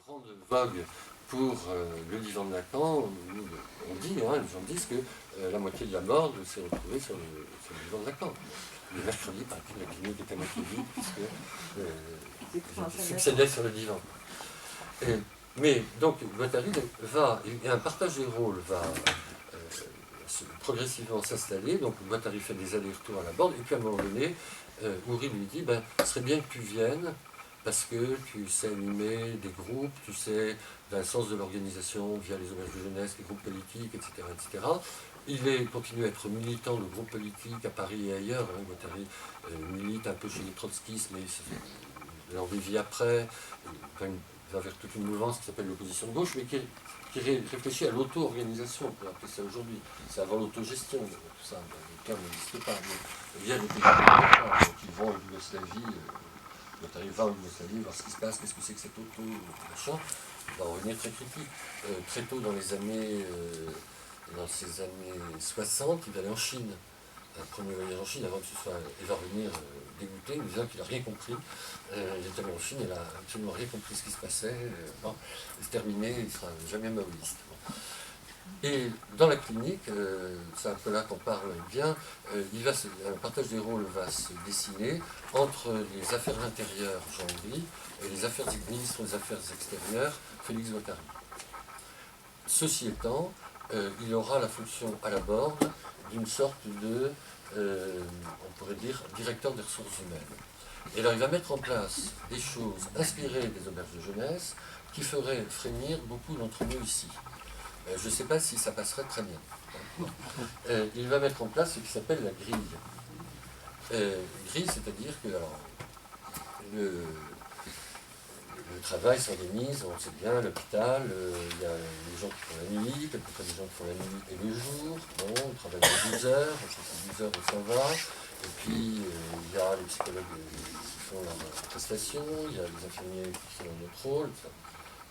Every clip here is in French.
grande vogue pour le divan de Lacan. On dit, les gens disent que la moitié de la morgue s'est retrouvée sur le divan de Lacan. Le mercredi, par exemple, la clinique était à moitié vide, puisque je succédais sur le divan. Mais donc, Guattari et un partage des rôles va progressivement s'installer. Donc, Guattari fait des allers-retours à la borde, et puis à un moment donné, Houry lui dit, ce serait bien que tu viennes, parce que tu sais animer des groupes, tu sais un sens de l'organisation via les auberges de jeunesse, les groupes politiques, etc. etc. Il continue à être militant de groupes politiques à Paris et ailleurs. Guattari milite un peu chez les trotskistes, mais il en dévie après. Il va vers toute une mouvance qui s'appelle l'opposition de gauche, mais qui réfléchit à l'auto-organisation, on peut appeler ça aujourd'hui. C'est avant l'autogestion, tout ça, le terme n'existe pas. Mais il y a des pays qui vont en Yougoslavie. Guattari va en Yougoslavie, voir ce qui se passe, qu'est-ce que c'est que cette auto-machin. On va en revenir très critique. Très tôt dans ces années 60, il va aller en Chine. Un premier voyage en Chine, avant que ce soit. Il va revenir dégoûté, nous disant qu'il n'a rien compris. Il est allé en Chine, il n'a absolument rien compris ce qui se passait. C'est terminé, il ne sera jamais maoïste. Et dans la clinique, c'est un peu là qu'on parle bien, un partage des rôles va se dessiner entre les affaires intérieures, Jean-Louis, et les ministres des Affaires extérieures, Félix Guattari. Ceci étant, il aura la fonction à la borde d'une sorte de, on pourrait dire, directeur des ressources humaines. Et alors il va mettre en place des choses inspirées des auberges de jeunesse qui feraient frémir beaucoup d'entre nous ici. Je ne sais pas si ça passerait très bien. Il va mettre en place ce qui s'appelle la grille. Grille, c'est-à-dire que le travail s'organise, on sait bien, l'hôpital, il y a les gens qui font la nuit, quelquefois des gens qui font la nuit et le jour, on travaille à 12 heures, après 12 heures on s'en va, et puis il y a les psychologues qui font leur prestation, il y a les infirmiers qui font notre rôle, etc.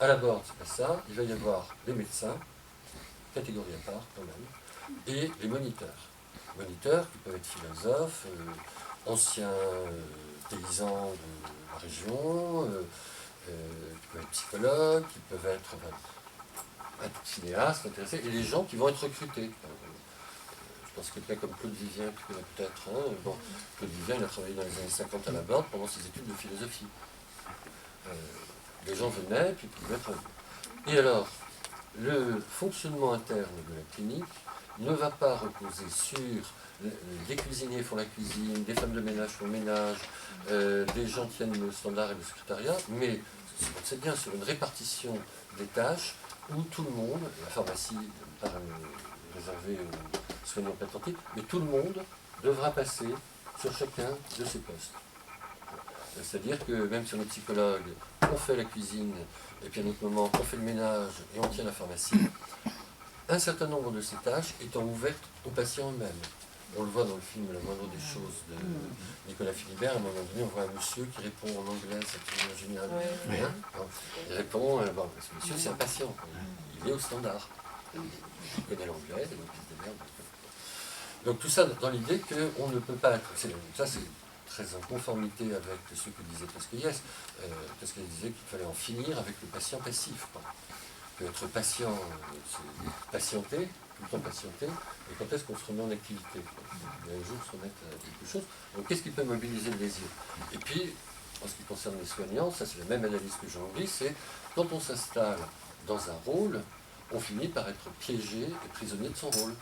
À la borde, c'est pas ça, il va y avoir les médecins, catégorie à part quand même, et les moniteurs. Moniteurs qui peuvent être philosophes, anciens paysans de la région, qui peuvent être psychologues, qui peuvent être cinéastes, intéressés, et les gens qui vont être recrutés. Je pense que quelqu'un comme Claude Vivien, qui connaît peut-être, Claude Vivien, il a travaillé dans les années 50 à la borde pendant ses études de philosophie. Les gens venaient, puis ils pouvaient être. Et alors, le fonctionnement interne de la clinique ne va pas reposer sur des cuisiniers font la cuisine, des femmes de ménage font le ménage, des gens tiennent le standard et le secrétariat, mais c'est bien sur une répartition des tâches où tout le monde, la pharmacie par réservée aux soignants patentés, mais tout le monde devra passer sur chacun de ces postes. C'est-à-dire que même si on est psychologue, on fait la cuisine, et puis à un autre moment, on fait le ménage et on tient la pharmacie, un certain nombre de ces tâches étant ouvertes aux patients eux-mêmes. On le voit dans le film La moindre des choses de Nicolas Philibert. À un moment donné, on voit un monsieur qui répond en anglais, c'est absolument génial. Il répond, ce monsieur c'est un patient, il est au standard. Il connaît l'anglais, et donc il se démerde. Donc tout ça dans l'idée qu'on ne peut pas être. Ça c'est très en conformité avec ce que disait Tosquelles. Tosquelles disait qu'il fallait en finir avec le patient passif. Être patient, c'est patienter, tout le temps patienter, et quand est-ce qu'on se remet en activité? Il y a un jour se remettre à quelque chose. Donc qu'est-ce qui peut mobiliser le désir? Et puis, en ce qui concerne les soignants, ça c'est la même analyse que Jean-Louis, c'est quand on s'installe dans un rôle, on finit par être piégé et prisonnier de son rôle.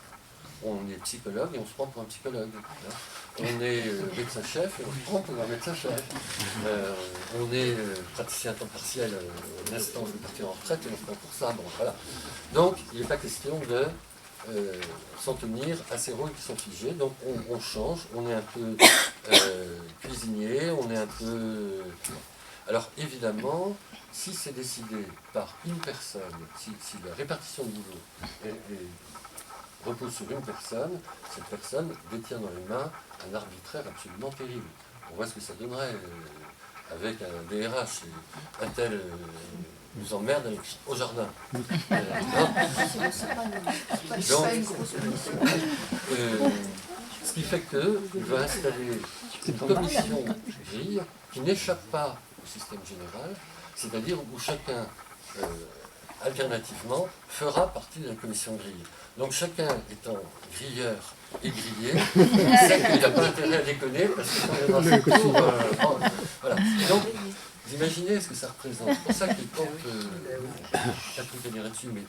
On est psychologue et on se prend pour un psychologue. On est médecin-chef et on se prend pour un médecin-chef. On est praticien à temps partiel, l'instant où je vais partir en retraite et on se prend pour ça. Bon, voilà. Donc, il n'est pas question de s'en tenir à ces rôles qui sont figés. Donc, on change, on est un peu cuisinier, on est un peu... Alors, évidemment, si c'est décidé par une personne, si la répartition du boulot repose sur une personne, cette personne détient dans les mains un arbitraire absolument terrible. On voit ce que ça donnerait avec un DRH. Un tel nous emmerde au jardin. Ce qui fait qu'il va installer une commission grille qui n'échappe pas au système général, c'est-à-dire où chacun alternativement, fera partie de la commission grille. Donc chacun étant grilleur et grillé, sait qu'il n'a pas intérêt à déconner, parce que quand il y a dans son tour, bon, voilà. Donc, vous imaginez ce que ça représente. C'est pour ça que quand, pas tout à dire là-dessus, mais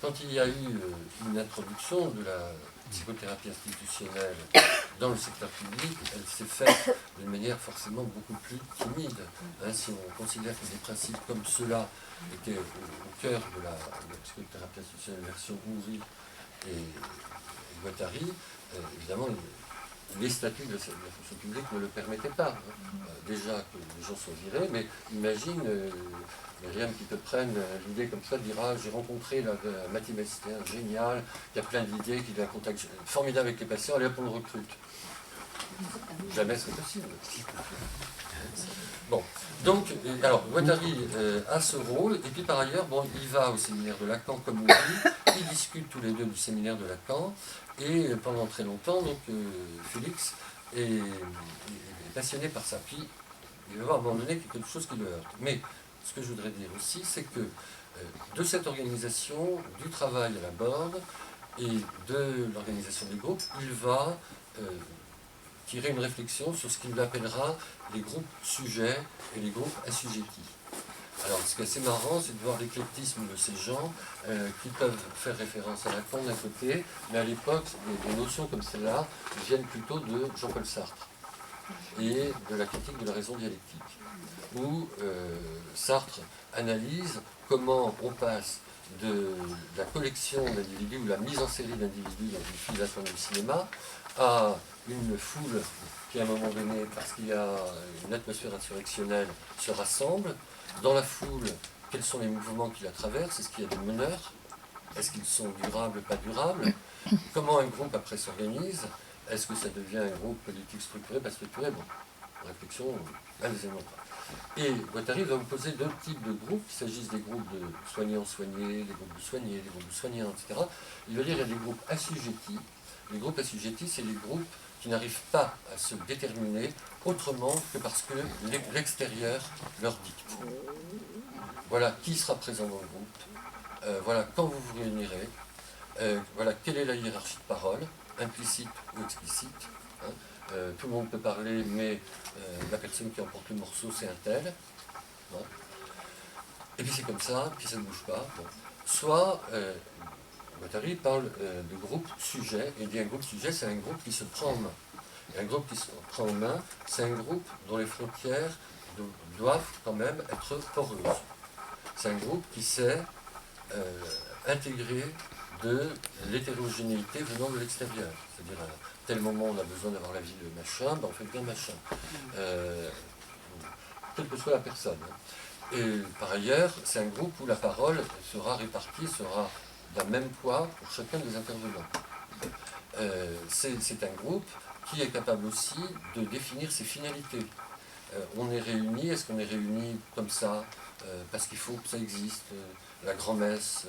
quand il y a eu une introduction de la psychothérapie institutionnelle dans le secteur public, elle s'est faite d'une manière forcément beaucoup plus timide. Hein, si on considère que des principes comme ceux-là étaient au cœur de la psychothérapie institutionnelle version Ouri et Guattari, évidemment, les statuts de la fonction publique ne le permettaient pas. Hein. Déjà que les gens sont virés, mais imagine, Myriam, qui te prenne l'idée comme ça, dira j'ai rencontré un mathématicien génial, qui a plein d'idées, qui a un contact formidable avec les patients, allez hop, on le recrute. Jamais c'est possible. Bon, donc, alors, Guattari a ce rôle, et puis par ailleurs, bon, il va au séminaire de Lacan, comme on dit, ils discutent tous les deux du séminaire de Lacan, et pendant très longtemps, donc, Félix est passionné par ça. Puis, il va voir à un moment donné quelque chose qui le heurte. Mais, ce que je voudrais dire aussi, c'est que de cette organisation, du travail à la Borde, et de l'organisation des groupes, il va tirer une réflexion sur ce qu'il appellera les groupes sujets et les groupes assujettis. Alors, ce qui est assez marrant, c'est de voir l'éclectisme de ces gens qui peuvent faire référence à Lacan d'un côté, mais à l'époque, des notions comme celle-là viennent plutôt de Jean-Paul Sartre et de la critique de la raison dialectique, où Sartre analyse comment on passe de la collection d'individus ou la mise en série d'individus dans une file d'attente du cinéma à une foule qui, à un moment donné, parce qu'il y a une atmosphère insurrectionnelle, se rassemble. Dans la foule, quels sont les mouvements qui la traversent? Est-ce qu'il y a des meneurs? Est-ce qu'ils sont durables, pas durables? Comment un groupe après s'organise? Est-ce que ça devient un groupe politique structuré, pas structuré? Bon, réflexion, allez-y, et Guattari va opposer deux types de groupes, qu'il s'agisse des groupes de soignants-soignés, des groupes de soignés, des groupes de soignants, etc. Il va dire qu'il y a des groupes assujettis. Les groupes assujettis, c'est les groupes qui n'arrivent pas à se déterminer autrement que parce que l'extérieur leur dicte. Voilà qui sera présent dans le groupe, voilà quand vous vous réunirez, voilà quelle est la hiérarchie de parole, implicite ou explicite. Hein. Tout le monde peut parler, mais la personne qui emporte le morceau, c'est un tel. Hein. Et puis c'est comme ça, puis ça ne bouge pas. Bon. Soit, Guattari parle de groupe sujet, et dit un groupe sujet, c'est un groupe qui se prend en main. Et un groupe qui se prend en main, c'est un groupe dont les frontières doivent quand même être poreuses. C'est un groupe qui sait intégrer de l'hétérogénéité venant de l'extérieur. C'est-à-dire, à tel moment on a besoin d'avoir l'avis de machin, ben on fait bien machin. Quelle que soit la personne. Et par ailleurs, c'est un groupe où la parole sera répartie, sera d'un même poids pour chacun des intervenants. C'est un groupe qui est capable aussi de définir ses finalités. On est réunis, est-ce qu'on est réunis comme ça, parce qu'il faut que ça existe, la grand-messe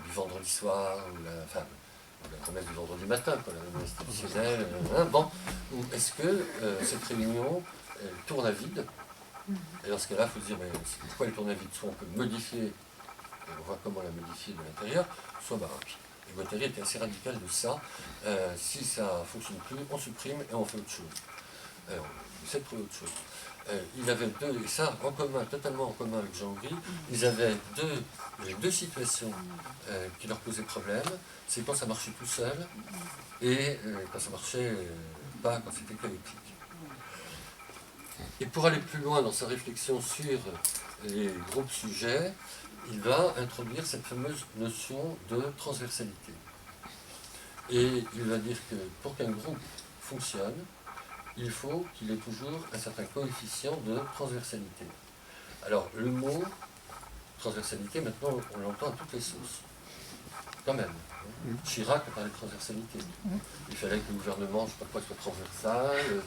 du vendredi soir, ou la grand-messe du vendredi matin, quoi, la messe institutionnelle, bon, ou est-ce que cette réunion tourne à vide? Et dans ce cas-là, il faut se dire, mais pourquoi elle tourne à vide? Soit on peut modifier, et on voit comment la modifier de l'intérieur, soit baroque. Et Guattari était assez radical de ça. Si ça ne fonctionne plus, on supprime et on fait autre chose. On essaie de trouver autre chose. Il avait deux, et ça en commun, totalement en commun avec Jean Gris, ils avaient deux situations qui leur posaient problème. C'est quand ça marchait tout seul et quand ça marchait pas, quand c'était chaotique. Et pour aller plus loin dans sa réflexion sur les groupes sujets, il va introduire cette fameuse notion de transversalité. Et il va dire que pour qu'un groupe fonctionne, il faut qu'il ait toujours un certain coefficient de transversalité. Alors, le mot transversalité, maintenant, on l'entend à toutes les sauces. Quand même. Chirac a parlé de transversalité. Il fallait que le gouvernement, je ne sais pas quoi, soit transversal,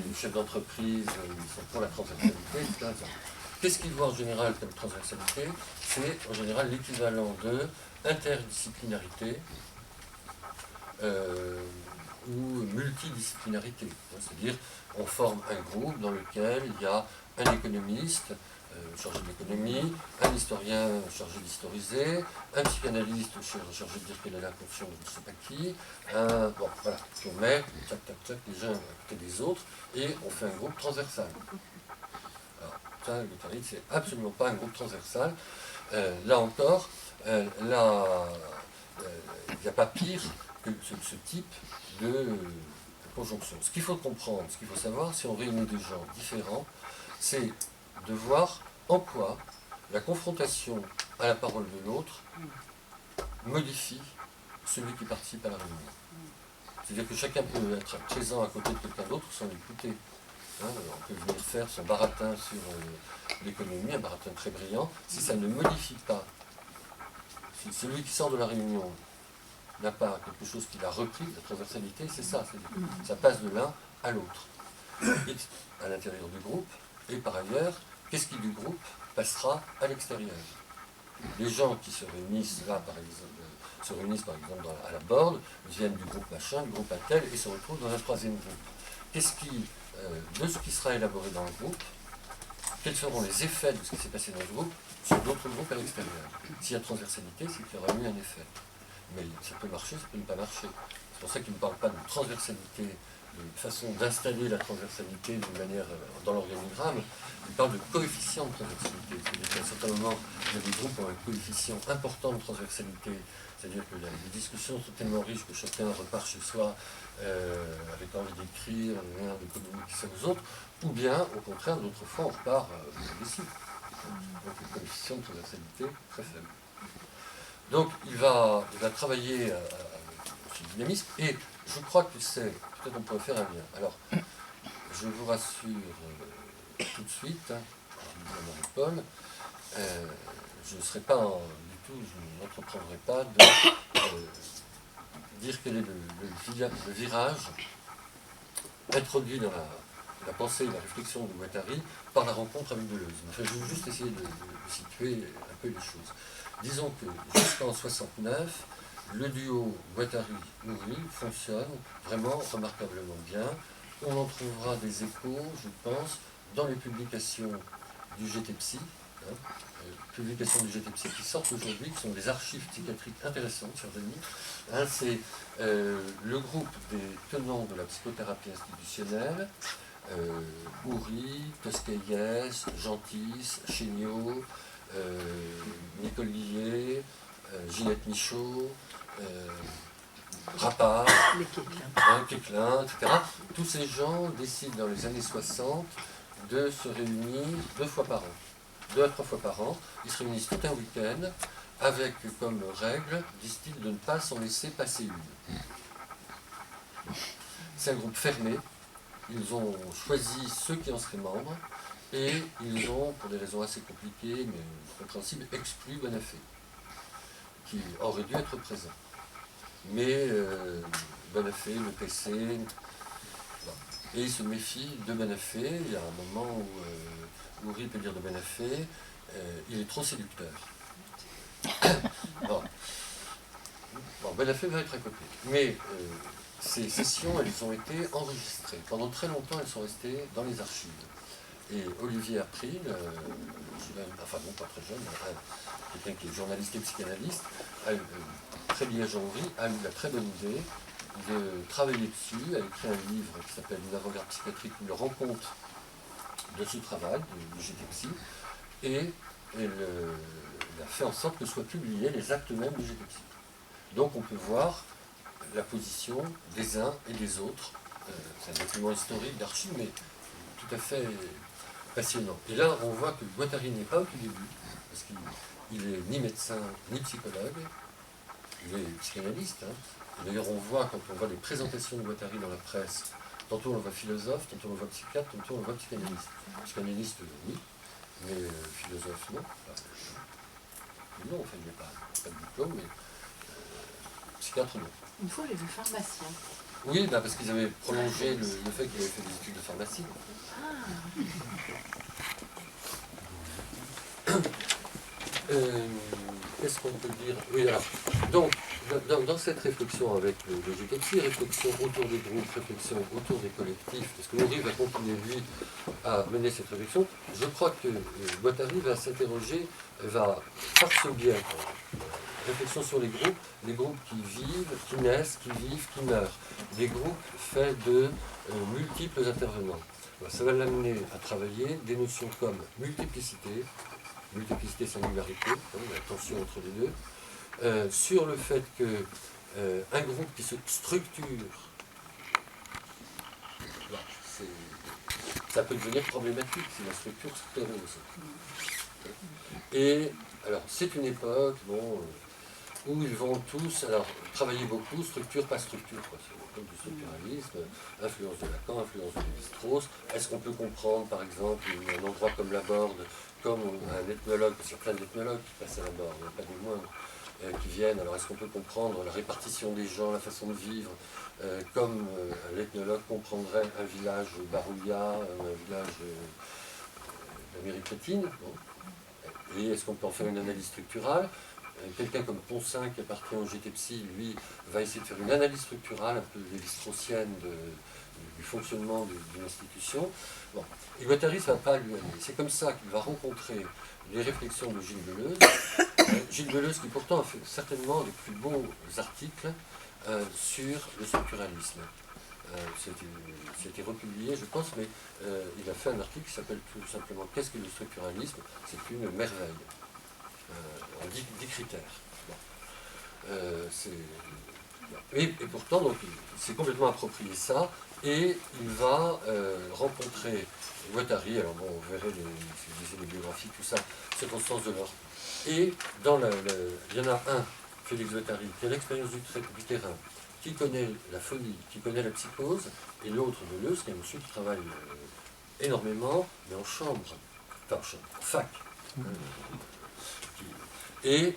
les chefs d'entreprise, ils sont pour la transversalité, etc. Qu'est-ce qu'ils voient en général comme transversalité? C'est en général l'équivalent de interdisciplinarité ou multidisciplinarité. C'est-à-dire, on forme un groupe dans lequel il y a un économiste, chargé d'économie, un historien chargé d'historiser, un psychanalyste chargé de dire quelle est l'inconscient de je ne sais pas qui, bon, voilà, puis on met, tac, tac, tac, les uns à côté des autres, et on fait un groupe transversal. Alors, ça, le Guattari, c'est absolument pas un groupe transversal. Là encore, il n'y a pas pire que ce type de conjonction. Ce qu'il faut comprendre, ce qu'il faut savoir, si on réunit des gens différents, c'est de voir en quoi la confrontation à la parole de l'autre modifie celui qui participe à la réunion. C'est-à-dire que chacun peut être présent à côté de quelqu'un d'autre sans l'écouter. Hein, on peut venir faire son baratin sur l'économie, un baratin très brillant, si ça ne modifie pas, si celui qui sort de la réunion n'a pas quelque chose qu'il a repris, la transversalité, c'est ça, ça passe de l'un à l'autre, à l'intérieur du groupe, et par ailleurs, qu'est-ce qui du groupe passera à l'extérieur. Les gens qui se réunissent là, par exemple, à la board, viennent du groupe machin, du groupe attel, et se retrouvent dans un troisième groupe. Qu'est-ce qui, de ce qui sera élaboré dans le groupe, quels seront les effets de ce qui s'est passé dans le groupe sur d'autres groupes à l'extérieur. S'il y a transversalité, c'est qu'il y aura eu un effet. Mais ça peut marcher, ça peut ne pas marcher. C'est pour ça qu'il ne parle pas de transversalité, de façon d'installer la transversalité d'une manière dans l'organigramme. Il parle de coefficient de transversalité. C'est-à-dire qu'à un certain moment, il y a des groupes qui ont un coefficient important de transversalité. C'est-à-dire que les discussions sont tellement riches que chacun repart chez soi avec envie d'écrire, de communiquer ça aux autres, ou bien, au contraire, d'autres fois, on repart ici. Donc le coefficient de transversalité très faible. Donc il va travailler sur le dynamisme, et je crois que c'est, peut-être on pourrait faire un lien. Alors, je vous rassure tout de suite, hein, Marie-Paul, je ne serai pas du tout, je n'entreprendrai pas de dire quel est le virage introduit dans la pensée et la réflexion de Guattari par la rencontre avec Deleuze. Enfin, je vais juste essayer de situer un peu les choses. Disons que jusqu'en 1969, le duo Guattari-Moury fonctionne vraiment remarquablement bien. On en trouvera des échos, je pense, dans les publications du GTPSY, publications du GTPSY qui sortent aujourd'hui, qui sont des archives psychiatriques intéressantes sur Denis. C'est le groupe des tenants de la psychothérapie institutionnelle, Houry, Toscaïès, Gentis, Chéniaud, Nicole Guillet, Ginette Michaud, Rappard, Quéclin, etc. Tous ces gens décident dans les années 60 de se réunir 2 fois par an. 2 à 3 fois par an. Ils se réunissent tout un week-end avec comme règle, disent-ils, de ne pas s'en laisser passer une. C'est un groupe fermé. Ils ont choisi ceux qui en seraient membres et ils ont, pour des raisons assez compliquées mais compréhensibles, exclu Bonafé, qui aurait dû être présent. Mais Bonafé, le PC, voilà. Et ils se méfient de Bonafé. Il y a un moment où Houry peut dire de Bonafé, il est trop séducteur. Bon, Bonafé va être à côté. Mais ces sessions, elles ont été enregistrées. Pendant très longtemps, elles sont restées dans les archives. Et Olivier April, enfin non, pas très jeune, quelqu'un qui est journaliste et psychanalyste, très lié à Jean-Houry, a eu la très bonne idée de travailler dessus, a écrit un livre qui s'appelle Une avant-garde psychiatrique, où il rend compte de ce travail, du GTPSY, et elle a fait en sorte que soient publiés les actes mêmes du GTPSY. Donc on peut voir la position des uns et des autres. C'est un document historique d'archives, mais tout à fait passionnant. Et là, on voit que Guattari n'est pas au tout début, parce qu'il n'est ni médecin, ni psychologue, il est psychanalyste. Hein. Et d'ailleurs, on voit, quand on voit les présentations de Guattari dans la presse, tantôt on le voit philosophe, tantôt on le voit psychiatre, tantôt on le voit psychanalyste. Psychanalyste, oui, mais philosophe, non. Non, enfin, il n'y a pas de diplôme, mais psychiatre, non. Une fois, j'ai vu pharmacien. Oui, parce qu'ils avaient prolongé le fait qu'il avait fait des études de pharmacie. qu'est-ce qu'on peut dire? Oui, alors, donc, dans cette réflexion avec le GTEPSI, réflexion autour des groupes, réflexion autour des collectifs, est-ce que Maury va continuer, lui, à mener cette réflexion? Je crois que Guattari va s'interroger, va, par ce biais, réflexion sur les groupes qui vivent, qui naissent, qui vivent, qui meurent, des groupes faits de multiples intervenants. Ça va l'amener à travailler des notions comme multiplicité, singularité, la tension entre les deux, sur le fait que un groupe qui se structure, ça peut devenir problématique si la structure se terrose. Et alors c'est une époque où ils vont tous travailler beaucoup, structure, pas structure. C'est l'époque du structuralisme, influence de Lacan, influence de Lévi-Strauss. Est-ce qu'on peut comprendre, par exemple, un endroit comme la Borde, comme un ethnologue, parce qu'il y a plein d'ethnologues qui passent à la Borde, pas des moindres, qui viennent. Alors est-ce qu'on peut comprendre la répartition des gens, la façon de vivre, comme l'ethnologue comprendrait un village barouilla, un village d'Amérique latine, bon. Et est-ce qu'on peut en faire une analyse structurale? Quelqu'un comme Poncin, qui appartient au GTEPSI, lui, va essayer de faire une analyse structurale, un peu lévi-straussienne du fonctionnement d'une institution. Bon. Et Guattari ne va pas lui aller. C'est comme ça qu'il va rencontrer les réflexions de Gilles Deleuze. Gilles Deleuze, qui pourtant a fait certainement les plus beaux articles sur le structuralisme. C'était republié, je pense, mais il a fait un article qui s'appelle tout simplement « Qu'est-ce que le structuralisme ?» C'est une merveille. En 10 critères. Bon. Et pourtant, donc, il s'est complètement approprié ça, et il va rencontrer Guattari. Alors bon, vous verrez, si vous lisez les biographies, tout ça, circonstances de l'ordre. Et il y en a un, Félix Guattari, qui a l'expérience du terrain, qui connaît la folie, qui connaît la psychose, et l'autre, Deleuze, qui est un monsieur qui travaille énormément, mais en chambre, enfin en fac. Et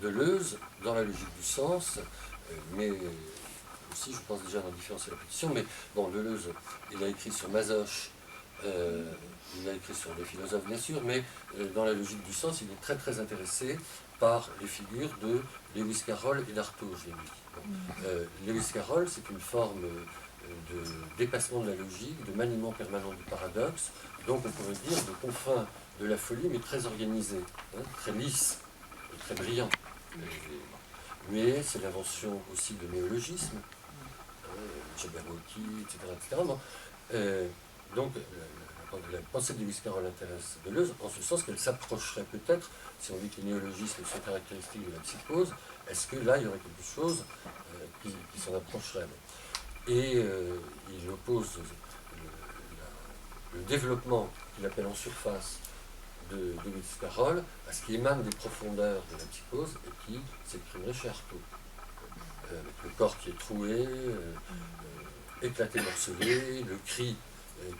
Deleuze, dans la logique du sens, mais aussi, je pense déjà dans différentes répétitions, mais bon, Deleuze, il a écrit sur Mazoche, il a écrit sur les philosophes, bien sûr, mais dans la logique du sens, il est très très intéressé par les figures de Lewis Carroll et d'Artaud, j'ai lu. Lewis Carroll, c'est une forme de dépassement de la logique, de maniement permanent du paradoxe, donc on pourrait dire de confins de la folie, mais très organisé, très lisse, très brillant. Mais c'est l'invention aussi de néologismes, Jabberwocky, etc. Bon. Donc la pensée de Lewis Carroll intéresse Deleuze, en ce sens qu'elle s'approcherait peut-être, si on dit que les néologismes sont caractéristiques de la psychose, est-ce que là il y aurait quelque chose qui s'en approcherait? Et il oppose le développement qu'il appelle en surface de Lewis Carroll à ce qui émane des profondeurs de la psychose et qui s'exprimerait chez Artaud. Avec le corps qui est troué, éclaté, morcelé, le cri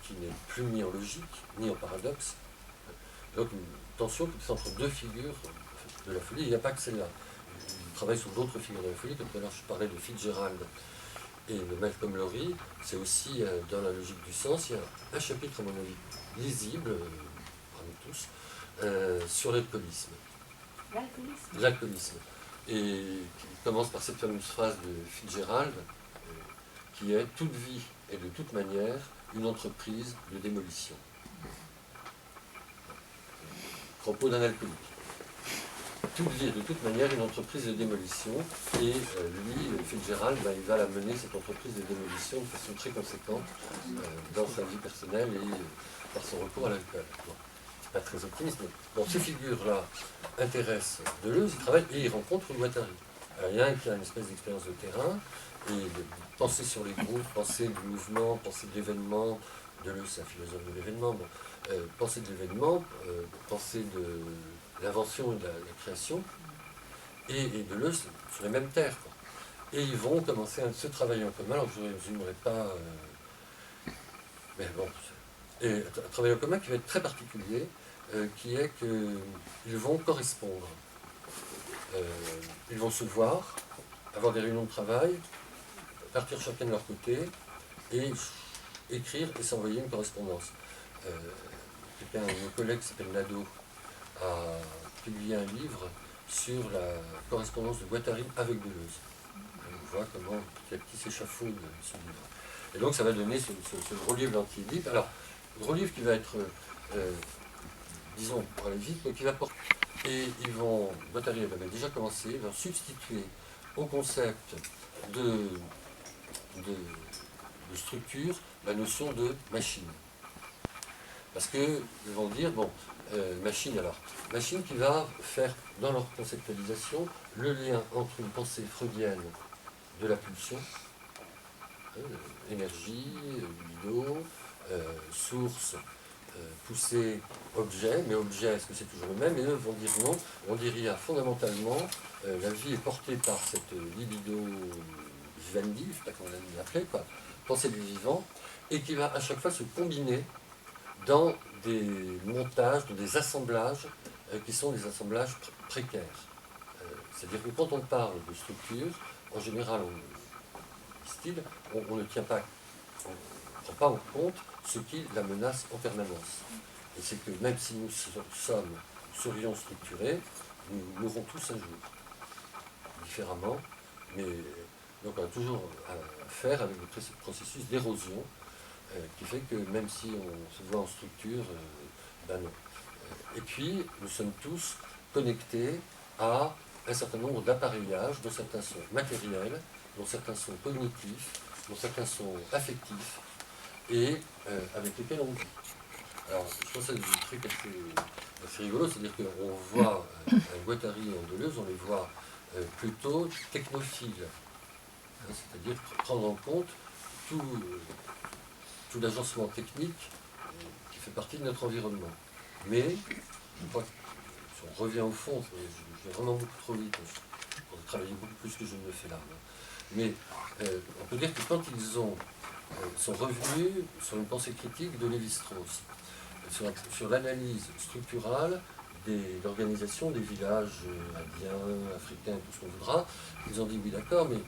qui n'est plus mis en logique, ni en paradoxe. Donc une tension qui est entre deux figures de la folie. Il n'y a pas que celle-là. Il travaille sur d'autres figures de la folie, comme tout à l'heure je parlais de Fitzgerald et de Malcolm Lowry. C'est aussi dans la logique du sens, il y a un chapitre, à mon avis, lisible, parmi tous, sur l'alcoolisme. L'alcoolisme. Et qui commence par cette fameuse phrase de Fitzgerald, qui est « Toute vie est de toute manière une entreprise de démolition ». Propos d'un alcoolique. Toute vie est de toute manière une entreprise de démolition, et lui, Fitzgerald, il va la mener, cette entreprise de démolition, de façon très conséquente dans sa vie personnelle et par son recours à l'alcool. Bon, c'est pas très optimiste, mais bon, ces figures-là intéressent Deleuze, il travaille et il rencontre Guattari. Il y a un qui a une espèce d'expérience de terrain, et de penser sur les groupes, penser du mouvement, penser de l'événement. Deleuze, c'est un philosophe de l'événement. Bon, penser de l'événement, penser de l'invention et de la création, et Deleuze sur les mêmes terres. Quoi. Et ils vont commencer à se travailler en commun, alors je ne résumerai pas, mais bon, et un travail en commun qui va être très particulier, qui est qu'ils vont correspondre. Ils vont se voir, avoir des réunions de travail, partir chacun de leur côté, et écrire et s'envoyer une correspondance. Un de nos collègues qui s'appelle Nadeau a publié un livre sur la correspondance de Guattari avec Deleuze. On voit comment petit à petit s'échafaude ce livre. Et donc ça va donner ce gros livre d'anti-Édipe. Alors, gros livre qui va être, disons, pour aller vite, mais qui va porter. Et Guattari avait déjà commencé, ils vont substituer au concept de structure la notion de machine. Parce qu'ils vont dire, bon, machine qui va faire, dans leur conceptualisation, le lien entre une pensée freudienne de la pulsion, énergie, libido, source, poussée, objet, mais objet, est-ce que c'est toujours le même? Et eux vont dire non, on dirait fondamentalement, la vie est portée par cette libido vivendi, je ne sais pas comment on l'a appelé, quoi, pensée du vivant, et qui va à chaque fois se combiner dans des montages, dans des assemblages qui sont des assemblages précaires. C'est-à-dire que quand on parle de structure, en général, on ne tient pas, on ne prend pas en compte ce qui la menace en permanence. Et c'est que même si nous serions structurés, nous mourrons tous un jour, différemment, mais donc on a toujours à faire avec le processus d'érosion qui fait que même si on se voit en structure, ben non. Et puis, nous sommes tous connectés à un certain nombre d'appareillages, dont certains sont matériels, dont certains sont cognitifs, dont certains sont affectifs, et avec lesquels on vit. Alors, je pense que c'est un truc assez rigolo, c'est-à-dire qu'on voit un Guattari et un Deleuze, on les voit plutôt technophiles, c'est-à-dire prendre en compte tout l'agencement technique qui fait partie de notre environnement. Mais, je crois que si on revient au fond, je vais vraiment beaucoup trop vite, pour travailler beaucoup plus que je ne le fais là. Mais on peut dire que quand ils sont revenus sur une pensée critique de Lévi-Strauss, sur l'analyse structurale de l'organisation des villages indiens, africains, tout ce qu'on voudra, ils ont dit oui d'accord, mais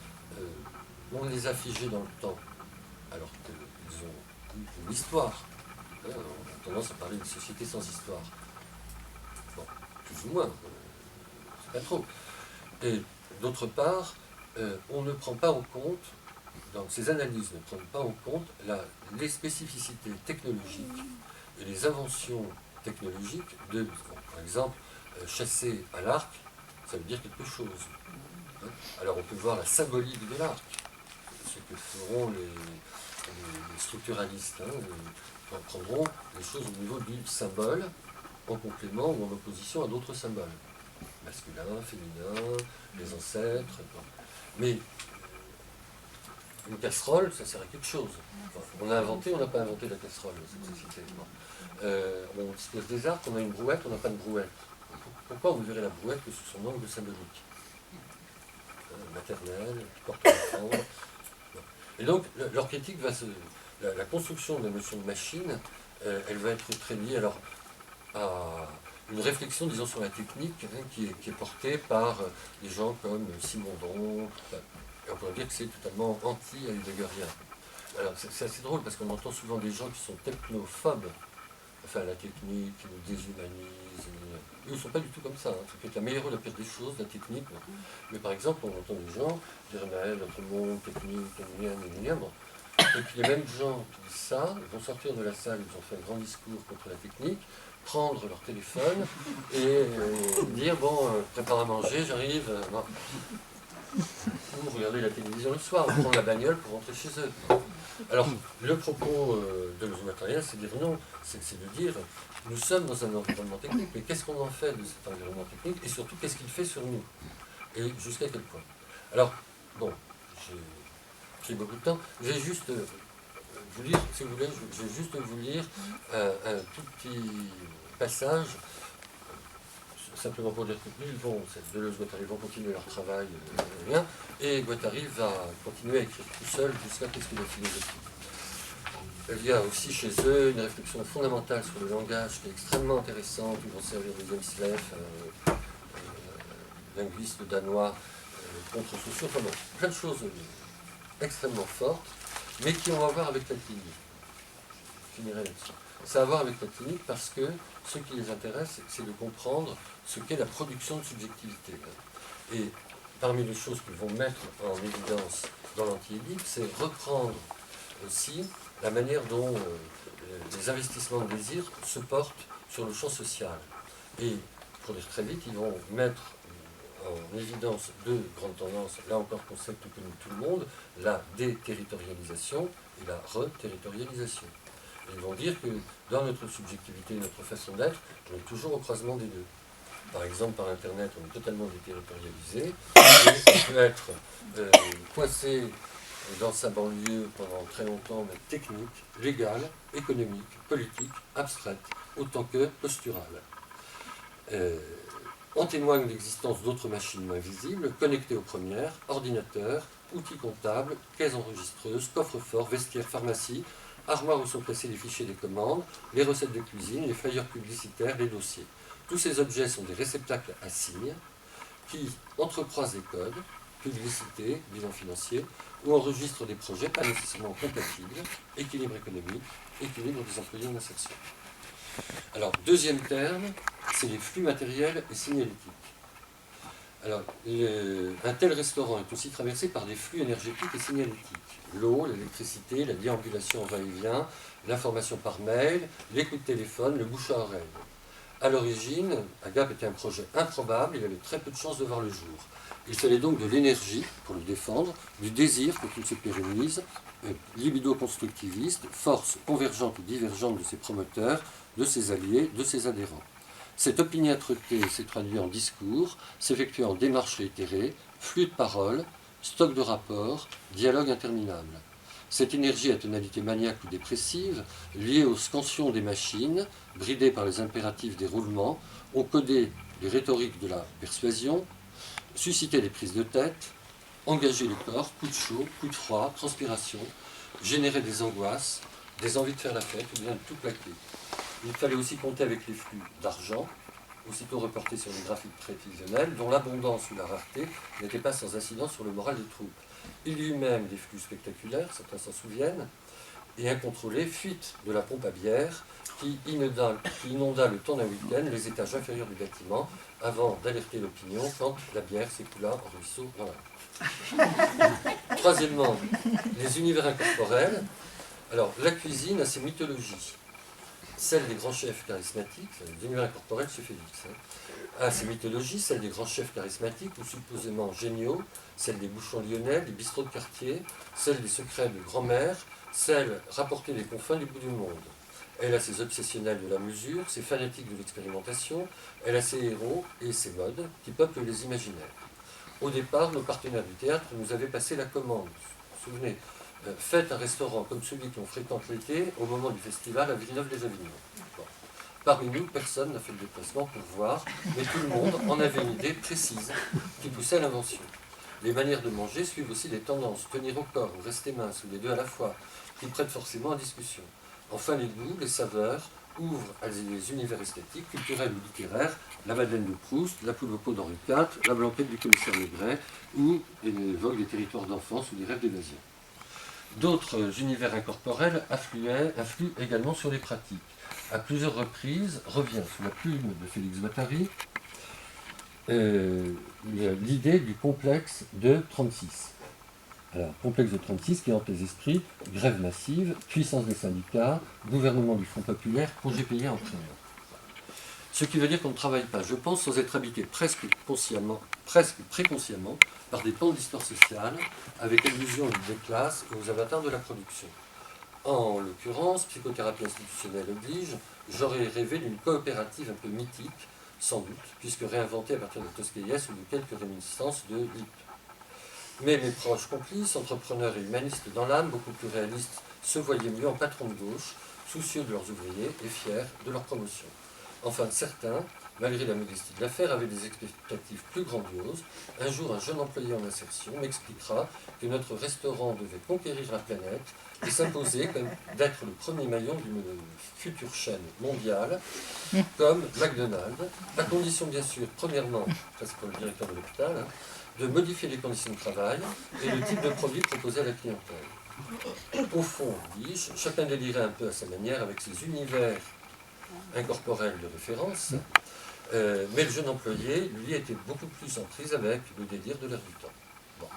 on les a figés dans le temps, alors qu'ils ont une histoire. On a tendance à parler de société sans histoire. Bon, plus ou moins, c'est pas trop. Et d'autre part, on ne prend pas en compte, dans ces analyses ne prennent pas en compte les spécificités technologiques et les inventions technologiques par exemple, chasser à l'arc, ça veut dire quelque chose. Alors on peut voir la symbolique de l'arc, ce que feront les structuralistes, prendront les choses au niveau du symbole, en complément ou en opposition à d'autres symboles. Masculin, féminin, les ancêtres. Mais une casserole, ça sert à quelque chose. On a inventé, on n'a pas inventé la casserole dans cette société. On dispose des arcs, on a une brouette, on n'a pas de brouette. Pourquoi vous verrez la brouette que sous son angle symbolique maternelle, qui porte l'enfant. Et donc, leur critique va la construction de la notion de machine, elle va être très liée alors, à une réflexion, disons, sur la technique qui est portée par des gens comme Simondon. Et on pourrait dire que c'est totalement anti-heideggerien. Alors, c'est assez drôle parce qu'on entend souvent des gens qui sont technophobes, enfin, la technique, qui nous déshumanise. Eux, ils ne sont pas du tout comme ça. Ça peut être la meilleure ou la pire des choses, la technique. Mais par exemple, on entend des gens dire notre monde, technique, bon. Et puis les mêmes gens qui disent ça vont sortir de la salle, ils ont fait un grand discours contre la technique, prendre leur téléphone et dire bon, prépare à manger, j'arrive. Ou regarder la télévision le soir, ou prendre la bagnole pour rentrer chez eux. Alors, le propos de l'osmatérien, c'est de dire non, c'est de dire nous sommes dans un environnement technique, mais qu'est-ce qu'on en fait de cet environnement technique et surtout qu'est-ce qu'il fait sur nous et jusqu'à quel point. Alors, bon, j'ai pris beaucoup de temps, je vais juste vous lire, si vous voulez, je vais juste vous lire un tout petit passage. Simplement pour dire que Deleuze et Guattari vont continuer leur travail, et Guattari va continuer à écrire tout seul jusqu'à qu'est-ce que la philosophie. Il y a aussi chez eux une réflexion fondamentale sur le langage qui est extrêmement intéressante. Ils vont servir de James Leff, linguiste danois, contre sociaux, enfin bon, plein de choses extrêmement fortes, mais qui ont à voir avec la clinique. Je finirai là-dessus. Ça a à voir avec la clinique parce que ce qui les intéresse, c'est de comprendre ce qu'est la production de subjectivité. Et parmi les choses qu'ils vont mettre en évidence dans l'anti-édite, c'est reprendre aussi la manière dont les investissements de désir se portent sur le champ social. Et pour dire très vite, ils vont mettre en évidence deux grandes tendances, là encore concept connu de tout le monde, la déterritorialisation et la reterritorialisation. Ils vont dire que dans notre subjectivité, notre façon d'être, on est toujours au croisement des deux. Par exemple, par Internet, on est totalement déterritorialisé, et on peut être coincé dans sa banlieue pendant très longtemps, mais technique, légale, économique, politique, abstraite, autant que posturale. En témoigne l'existence d'autres machines moins visibles, connectées aux premières, ordinateurs, outils comptables, caisses enregistreuses, coffres-forts, vestiaires, pharmacies, armoires où sont placés les fichiers des commandes, les recettes de cuisine, les flyers publicitaires, les dossiers. Tous ces objets sont des réceptacles à signes qui entrecroisent des codes, publicité, bilan financier, ou enregistrent des projets pas nécessairement compatibles, équilibre économique, équilibre des employés en insertion. Alors, deuxième terme, c'est les flux matériels et signalétiques. Alors, un tel restaurant est aussi traversé par des flux énergétiques et signalétiques. L'eau, l'électricité, la déambulation en va-et-vient, l'information par mail, les coups de téléphone, le bouche à oreille. À l'origine, Agap était un projet improbable, il avait très peu de chances de voir le jour. Il fallait donc de l'énergie pour le défendre, du désir pour qu'il se pérennise, libido constructiviste, force convergente ou divergente de ses promoteurs, de ses alliés, de ses adhérents. Cette opiniâtreté s'est traduite en discours, s'effectuant en démarches réitérées, flux de paroles, stock de rapports, dialogue interminable. Cette énergie à tonalité maniaque ou dépressive, liée aux scansions des machines, bridée par les impératifs des roulements, ont codé les rhétoriques de la persuasion, suscité des prises de tête, engagé le corps, coup de chaud, coup de froid, transpiration, généré des angoisses, des envies de faire la fête ou bien de tout plaquer. Il fallait aussi compter avec les flux d'argent, aussitôt reportés sur les graphiques prévisionnels, dont l'abondance ou la rareté n'était pas sans incidence sur le moral des troupes. Il y eut même des flux spectaculaires, certains s'en souviennent, et incontrôlés, fuite de la pompe à bière qui inonda le temps d'un week-end les étages inférieurs du bâtiment avant d'alerter l'opinion quand la bière s'écoula en ruisseau dans la rue. Troisièmement, les univers incorporels. Alors, la cuisine a ses mythologies. Celle des grands chefs charismatiques, les univers incorporels chez Félix, a ses mythologies, celle des grands chefs charismatiques ou supposément géniaux, celle des bouchons lyonnais, des bistrots de quartier, celle des secrets de grand-mère, celle rapportée des confins du bout du monde. Elle a ses obsessionnels de la mesure, ses fanatiques de l'expérimentation, elle a ses héros et ses modes qui peuplent les imaginaires. Au départ, nos partenaires du théâtre nous avaient passé la commande. Vous vous souvenez, faites un restaurant comme celui que l'on fréquente l'été au moment du festival à Villeneuve-les-Avignon. Bon. Parmi nous, personne n'a fait le déplacement pour voir, mais tout le monde en avait une idée précise qui poussait à l'invention. Les manières de manger suivent aussi des tendances, tenir au corps ou rester mince, ou les deux à la fois, qui prêtent forcément à discussion. Enfin, les goûts, les saveurs ouvrent à des univers esthétiques, culturels ou littéraires, la Madeleine de Proust, la poule au pot d'Henri IV, la blanquette du commissaire Maigret, ou évoquent des territoires d'enfance ou des rêves d'évasion. D'autres univers incorporels affluent également sur les pratiques. À plusieurs reprises, revient sous la plume de Félix Guattari l'idée du complexe de 36. Alors, complexe de 36 qui hante les esprits, grève massive, puissance des syndicats, gouvernement du Front populaire, congé payé en prime. Ce qui veut dire qu'on ne travaille pas, je pense, sans être habité presque préconsciemment par des pans d'histoire sociale, avec allusion aux des classes et aux avatars de la production. En l'occurrence, psychothérapie institutionnelle oblige, j'aurais rêvé d'une coopérative un peu mythique, sans doute, puisque réinventée à partir de Tosquelles ou de quelques réminiscences de Lippe. Mais mes proches complices, entrepreneurs et humanistes dans l'âme, beaucoup plus réalistes, se voyaient mieux en patrons de gauche, soucieux de leurs ouvriers et fiers de leur promotion. Enfin, certains, malgré la modestie de l'affaire, avaient des expectatives plus grandioses. Un jour, un jeune employé en insertion m'expliquera que notre restaurant devait conquérir la planète et s'imposer comme d'être le premier maillon d'une future chaîne mondiale, comme McDonald's, à condition bien sûr, premièrement, ça c'est pour le directeur de l'hôpital, de modifier les conditions de travail et le type de produit proposé à la clientèle. Au fond, dis-je, chacun délirait un peu à sa manière avec ses univers incorporels de référence, mais le jeune employé, lui, était beaucoup plus en prise avec le délire de l'air du temps. Bon.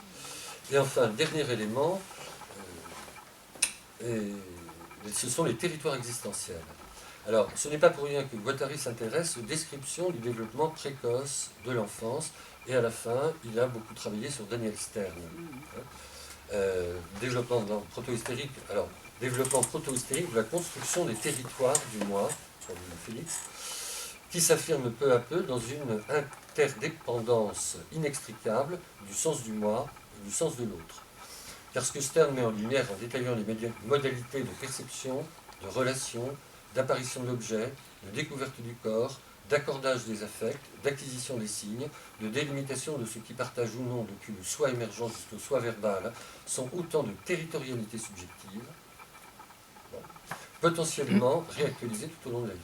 Et enfin, dernier élément, ce sont les territoires existentiels. Alors, ce n'est pas pour rien que Guattari s'intéresse aux descriptions du développement précoce de l'enfance, et à la fin, il a beaucoup travaillé sur Daniel Stern. Développement proto-hystérique, alors, développement proto-hystérique de la construction des territoires du moi, sur Félix, qui s'affirme peu à peu dans une interdépendance inextricable du sens du moi et du sens de l'autre. Car ce que Stern met en lumière en détaillant les modalités de perception, de relation, d'apparition de l'objet, de découverte du corps, d'accordage des affects, d'acquisition des signes, de délimitation de ce qui partage ou non depuis le soi émergent jusqu'au soi verbal, sont autant de territorialités subjectives, potentiellement réactualisées tout au long de la vie.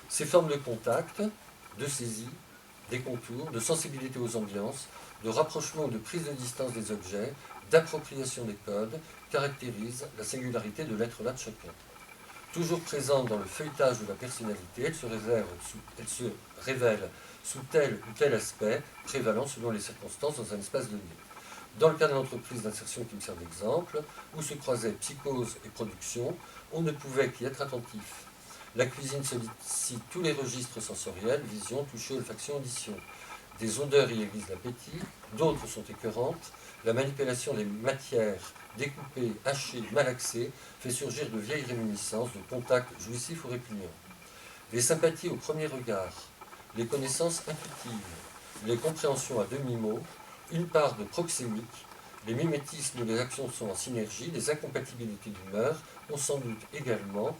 Ces formes de contact, de saisie, des contours, de sensibilité aux ambiances, de rapprochement ou de prise de distance des objets, d'appropriation des codes, caractérisent la singularité de l'être là de chacun. Toujours présente dans le feuilletage de la personnalité, elle se révèle sous tel ou tel aspect, prévalant selon les circonstances dans un espace donné. Dans le cas de l'entreprise d'insertion qui me sert d'exemple, où se croisaient psychose et production, on ne pouvait qu'y être attentif. La cuisine sollicite tous les registres sensoriels, vision, toucher, olfaction, audition. Des odeurs y aiguisent l'appétit, d'autres sont écœurantes. La manipulation des matières découpées, hachées, malaxées fait surgir de vieilles réminiscences de contacts jouissifs ou répugnants. Les sympathies au premier regard, les connaissances intuitives, les compréhensions à demi-mot, une part de proxémique, les mimétismes où les actions sont en synergie, les incompatibilités d'humeur ont sans doute également,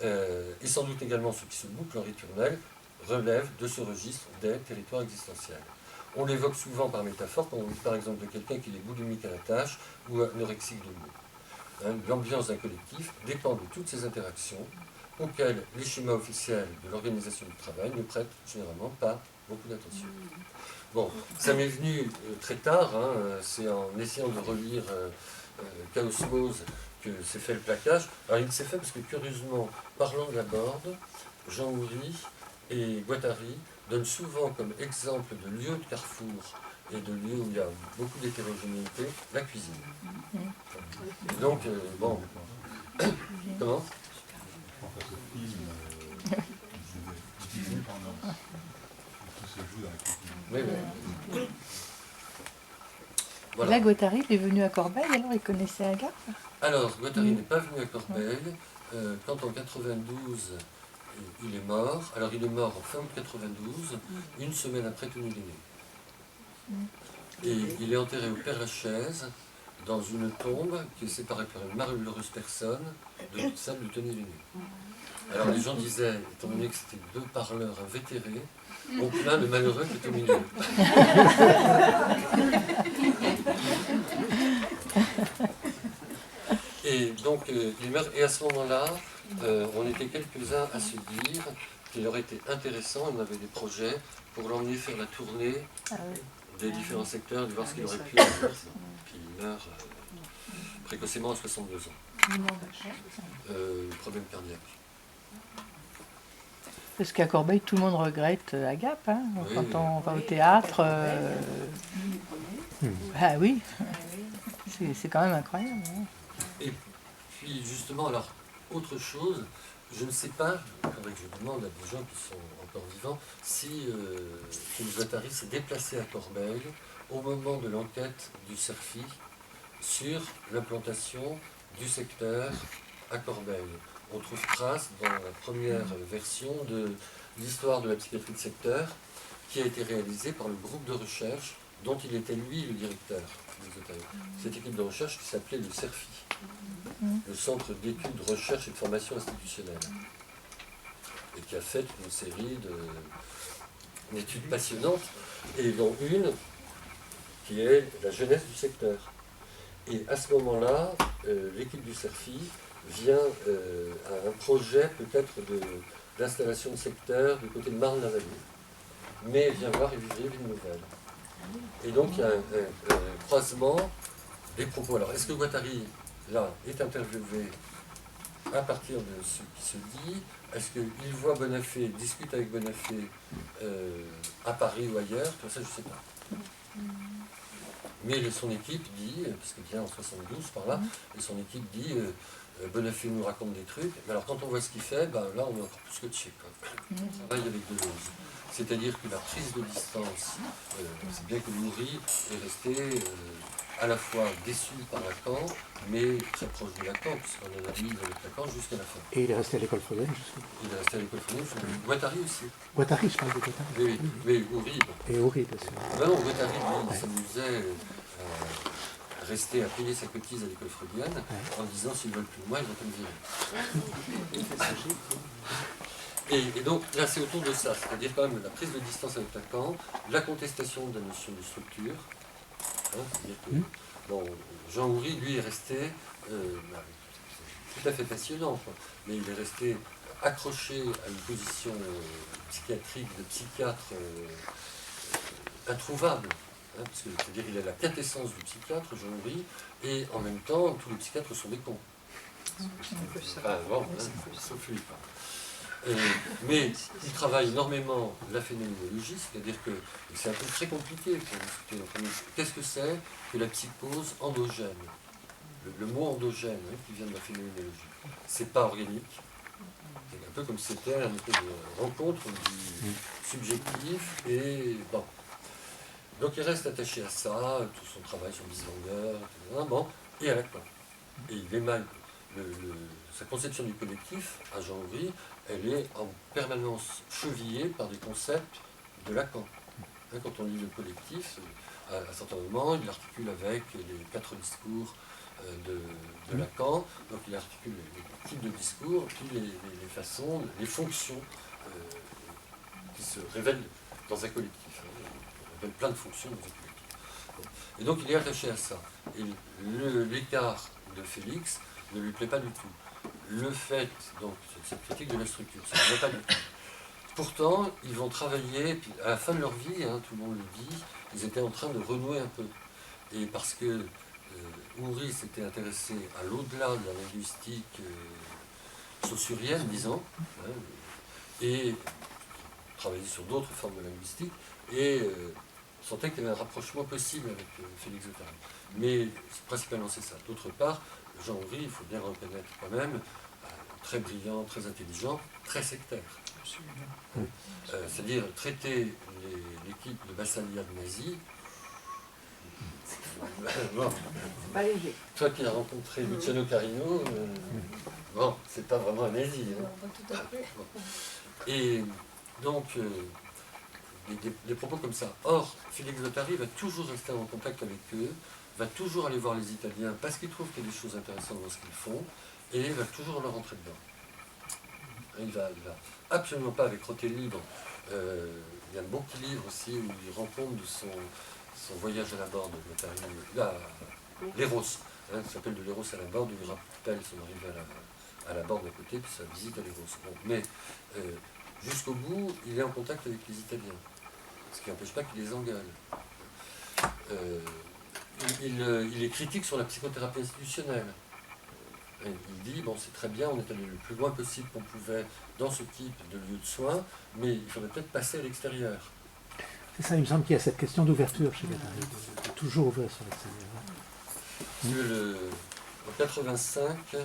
et sans doute également ce qui se boucle en ritournelle, relève de ce registre des territoires existentiels. On l'évoque souvent par métaphore quand on dit par exemple de quelqu'un qui est boulimique à la tâche ou anorexique de mots. L'ambiance d'un collectif dépend de toutes ces interactions auxquelles les schémas officiels de l'organisation du travail ne prêtent généralement pas beaucoup d'attention. Bon, ça m'est venu très tard, c'est en essayant de relire Chaosmose que s'est fait le plaquage. Alors il s'est fait parce que curieusement, parlant de la Borde, Jean Houry et Guattari donnent souvent comme exemple de lieu de carrefour et de lieu où il y a beaucoup d'hétérogénéité, la cuisine. Et donc, bon, comment ? Oui, oui. Voilà. Là, Guattari est venu à Corbeil, alors il connaissait Agap. Alors, Guattari n'est pas venu à Corbeil. Quand en 92, il est mort. Alors, il est mort en fin de 92, une semaine après Tony Lenné. Et il est enterré au Père-Lachaise, dans une tombe qui est séparée par une malheureuse personne de celle de Tony Lenné. Alors, les gens disaient, étant donné que c'était deux parleurs invétérés, on plaint le malheureux qui est au milieu. Et donc, il meurt. Et à ce moment-là, on était quelques-uns à se dire qu'il aurait été intéressant, on avait des projets pour l'emmener faire la tournée des différents secteurs, de voir ce qu'il aurait pu faire. Puis il meurt précocement à 62 ans. Problème cardiaque. Parce qu'à Corbeil, tout le monde regrette Agap. Hein, Oui, quand oui. on va au théâtre. Ah oui, c'est quand même incroyable. Hein. Et puis justement, alors, autre chose, je ne sais pas, il faudrait que je demande à des gens qui sont encore vivants, si Guattari s'est déplacé à Corbeil au moment de l'enquête du CERFI sur l'implantation du secteur à Corbeil. On trouve trace dans la première version de l'histoire de la psychiatrie de secteur qui a été réalisée par le groupe de recherche dont il était lui le directeur. Cette équipe de recherche qui s'appelait le CERFI, le Centre d'études, de recherche et de formation institutionnelle, et qui a fait une série d'études passionnantes, et dont une qui est la jeunesse du secteur. Et à ce moment-là, l'équipe du CERFI vient à un projet peut-être d'installation de secteur du côté de Marne-la-Vallée, mais vient voir Évrier-Ville-Nouvelle. Et donc il y a un croisement des propos. Alors est-ce que Guattari là, est interviewé à partir de ce qui se dit. Est-ce qu'il voit Bonafé, discute avec Bonafé à Paris ou ailleurs? Tout ça, je ne sais pas. Mais son équipe dit, parce qu'il vient en 72 par là, et son équipe dit Bonafé nous raconte des trucs, mais alors quand on voit ce qu'il fait, ben, là on est encore plus scotché. On travaille avec Deleuze. C'est-à-dire que la prise de distance, c'est bien que Nourri est resté à la fois déçu par Lacan, mais très proche de Lacan, puisqu'on a mis avec Lacan jusqu'à la fin. Et il est resté à l'école freudienne jusqu'au... Il est resté à l'école freudienne, Guattari aussi. Guattari, je parle de Guattari. Oui, mais Houry. Et Houry, bien sûr. Ben non, Guattari, lui, il s'amusait à rester à payer sa cotise à l'école freudienne, en disant s'ils veulent plus de moi, ils vont me virer. Et donc là, c'est autour de ça, c'est-à-dire quand même la prise de distance avec Lacan, la contestation de la notion de structure. C'est-à-dire que bon, Jean Houry, lui, est resté tout à fait passionnant, quoi, mais il est resté accroché à une position psychiatrique de psychiatre introuvable. Parce que, c'est-à-dire qu'il est la quintessence du psychiatre, Jean Houry, et en même temps, tous les psychiatres sont des cons. Enfin, bon, sauf lui, quoi. Mais il travaille énormément la phénoménologie, c'est-à-dire que c'est un peu très compliqué pour discuter. Qu'est-ce que c'est que la psychose endogène? Le mot endogène qui vient de la phénoménologie, c'est pas organique. C'est un peu comme si c'était une espèce de rencontre du subjectif et bon. Donc il reste attaché à ça, tout son travail sur Bislanger, etc. Bon, et à Lacan. Et il émane sa conception du collectif, à Jean Houry, elle est en permanence chevillée par des concepts de Lacan. Quand on lit le collectif, à un certain moment, il articule avec les 4 discours de Lacan, donc il articule les types de discours, puis les façons, les fonctions qui se révèlent dans un collectif. Il révèle plein de fonctions dans un collectif. Et donc il est attaché à ça. Et l'écart de Félix ne lui plaît pas du tout. Le fait, donc, cette critique de la structure, ça ne lui plaît pas du tout. Pourtant, ils vont travailler, puis à la fin de leur vie, tout le monde le dit, ils étaient en train de renouer un peu. Et parce que Houry s'était intéressé à l'au-delà de la linguistique saussurienne, disons, et travaillait sur d'autres formes de linguistique, et sentait qu'il y avait un rapprochement possible avec Félix Guattari. Mais principalement c'est ça. D'autre part, Jean Houry, il faut bien le reconnaître quand même, très brillant, très intelligent, très sectaire. C'est-à-dire traiter l'équipe de Bassaliade nazie. Bon, Pas léger. toi qui as rencontré Luciano Carino, bon, c'est pas vraiment un nazi. Et donc, des propos comme ça. Or, Félix Guattari va toujours rester en contact avec eux, va toujours aller voir les Italiens parce qu'il trouve qu'il y a des choses intéressantes dans ce qu'ils font, et va toujours leur rentrer dedans. Il va absolument pas avec Roté Libre. Il y a un beau petit livre aussi où il rend compte de son voyage à la Borde de Guattari, l'Héros, ça s'appelle de l'Héros à la Borde, où il rappelle son arrivée à la Borde à côté, puis sa visite à l'Héros. Bon, mais jusqu'au bout, il est en contact avec les Italiens, ce qui n'empêche pas qu'il les engueule. Il est critique sur la psychothérapie institutionnelle. Il dit, bon, c'est très bien, on est allé le plus loin possible qu'on pouvait dans ce type de lieu de soins, mais il faudrait peut-être passer à l'extérieur. C'est ça, il me semble qu'il y a cette question d'ouverture chez Guattari, de toujours ouvrir sur l'extérieur. En 85,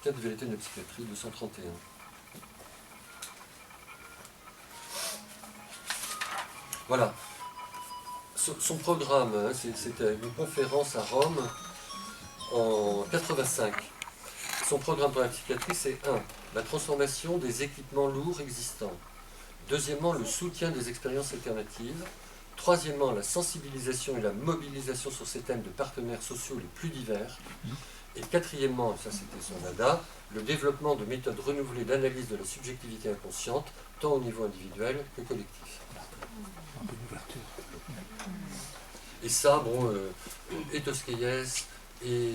Quatre vérités de la psychiatrie, 231. Voilà. Son programme, c'était une conférence à Rome en 85. Son programme pour la psychiatrie, c'est 1. La transformation des équipements lourds existants. Deuxièmement, le soutien des expériences alternatives. Troisièmement, la sensibilisation et la mobilisation sur ces thèmes de partenaires sociaux les plus divers. Et quatrièmement, ça c'était son dada, le développement de méthodes renouvelées d'analyse de la subjectivité inconsciente, tant au niveau individuel que collectif. Et ça, bon, et Tosquelles, Et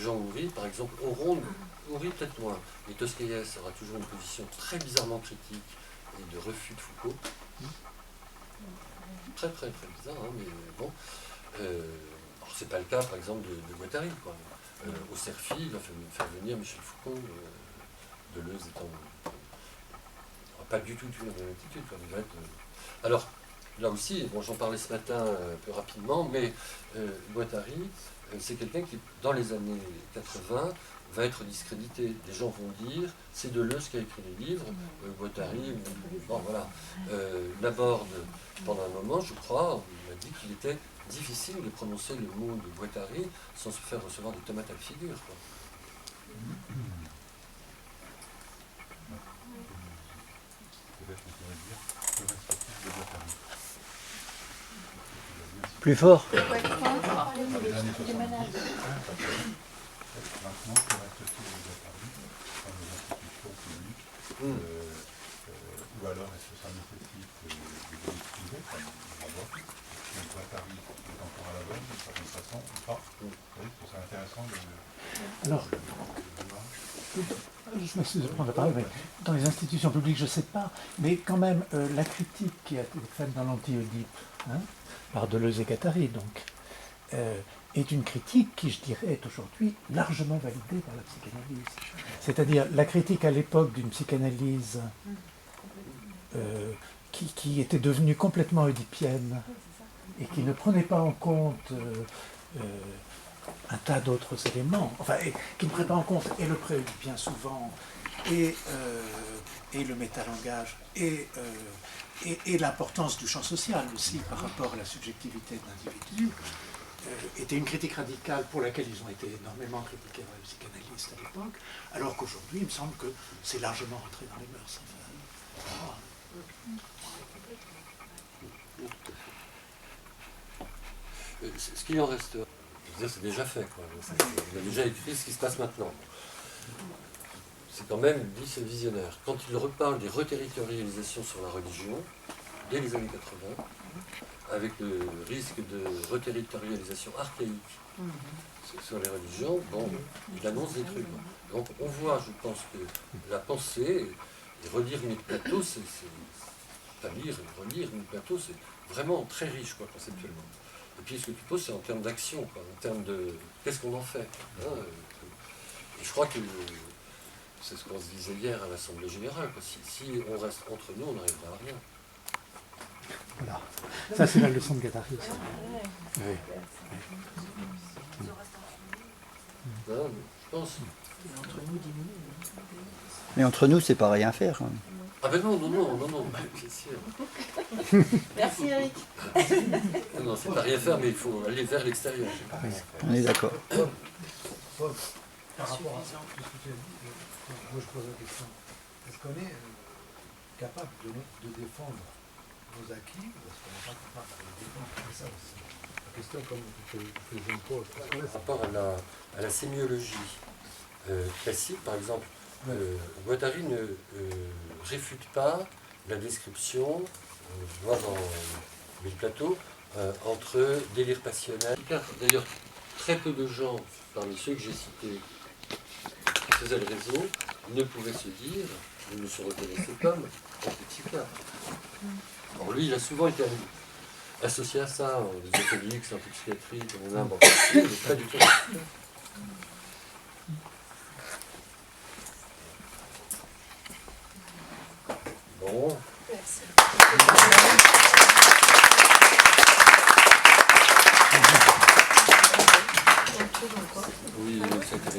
Jean Houry, par exemple, Houry peut-être moins, mais Toscaïès aura toujours une position très bizarrement critique et de refus de Foucault. Très très très bizarre, hein, mais bon. Alors c'est pas le cas, par exemple, de Guattari, quoi. Au CERFI, il va faire venir Michel Foucault, Deleuze étant pas du tout la même attitude. Alors, là aussi, bon, j'en parlais ce matin un peu rapidement, mais Guattari, c'est quelqu'un qui, dans les années 80, va être discrédité. Des gens vont dire, c'est Deleuze qui a écrit les livres, Guattari, bon voilà, l'aborde pendant un moment, je crois, on m'a dit qu'il était difficile de prononcer le mot de Guattari sans se faire recevoir des tomates à la figure, quoi. Plus fort. Ou alors est-ce que ça nécessite des données privées, comme la loi, donc Guattari est encore à la bonne d'une certaine façon, ou pas? Vous voyez, je trouve ça intéressant de... Alors, je m'excuse de prendre la parole, mais dans les institutions publiques, je ne sais pas, mais quand même, la critique qui a été faite dans l'Anti-Oedipe, hein, par Deleuze et Guattari, donc, est une critique qui, je dirais, est aujourd'hui largement validée par la psychanalyse. C'est-à-dire la critique à l'époque d'une psychanalyse qui était devenue complètement oedipienne et qui ne prenait pas en compte un tas d'autres éléments, enfin, qui ne prenait pas en compte et le préoedipien souvent, et le métalangage, et l'importance du champ social aussi par rapport à la subjectivité de l'individu, était une critique radicale pour laquelle ils ont été énormément critiqués par les psychanalystes à l'époque, alors qu'aujourd'hui, il me semble que c'est largement rentré dans les mœurs. Enfin, Ce qu'il en reste, c'est déjà fait, quoi. Il a déjà écrit ce qui se passe maintenant. C'est quand même, dit, c'est visionnaire. Quand il reparle des reterritorialisations sur la religion, dès les années 80, avec le risque de reterritorialisation archaïque sur les religions, bon, il annonce des trucs. Donc on voit, je pense, que la pensée, et relire Plateau, c'est pas lire et relire Plateau, c'est vraiment très riche, quoi, conceptuellement. Et puis ce que tu poses, c'est en termes d'action, quoi, en termes de qu'est-ce qu'on en fait, hein, et je crois que c'est ce qu'on se disait hier à l'Assemblée Générale, quoi. Si on reste entre nous, on n'arrivera à rien. voilà. Ça, c'est la leçon de Guattari. Oui. Hein, je pense. Mais entre nous, c'est pas rien à faire. Hein. Ah ben non, bien sûr. Merci Eric. Non, c'est pas rien faire, mais il faut aller vers l'extérieur. On est d'accord. Par rapport à tout ce que tu as dit, moi je pose la question, est-ce qu'on est capable de défendre nos acquis, ou est-ce qu'on n'est pas capable de les défendre? C'est ça aussi. La question comme je me pose. Par rapport à la sémiologie classique, par exemple, Guattari ne réfute pas la description, je vois dans Mille Plateaux, entre délire passionnel. D'ailleurs, très peu de gens, parmi ceux que j'ai cités, qui faisaient le réseau, ne pouvaient se dire, ils ne se reconnaissaient comme psychiatre. Alors lui, il a souvent été associé à ça, les catholiques, l'antipsychiatrie, comme on a, bon, mais pas du tout. Bon. Merci. Oui, ça a été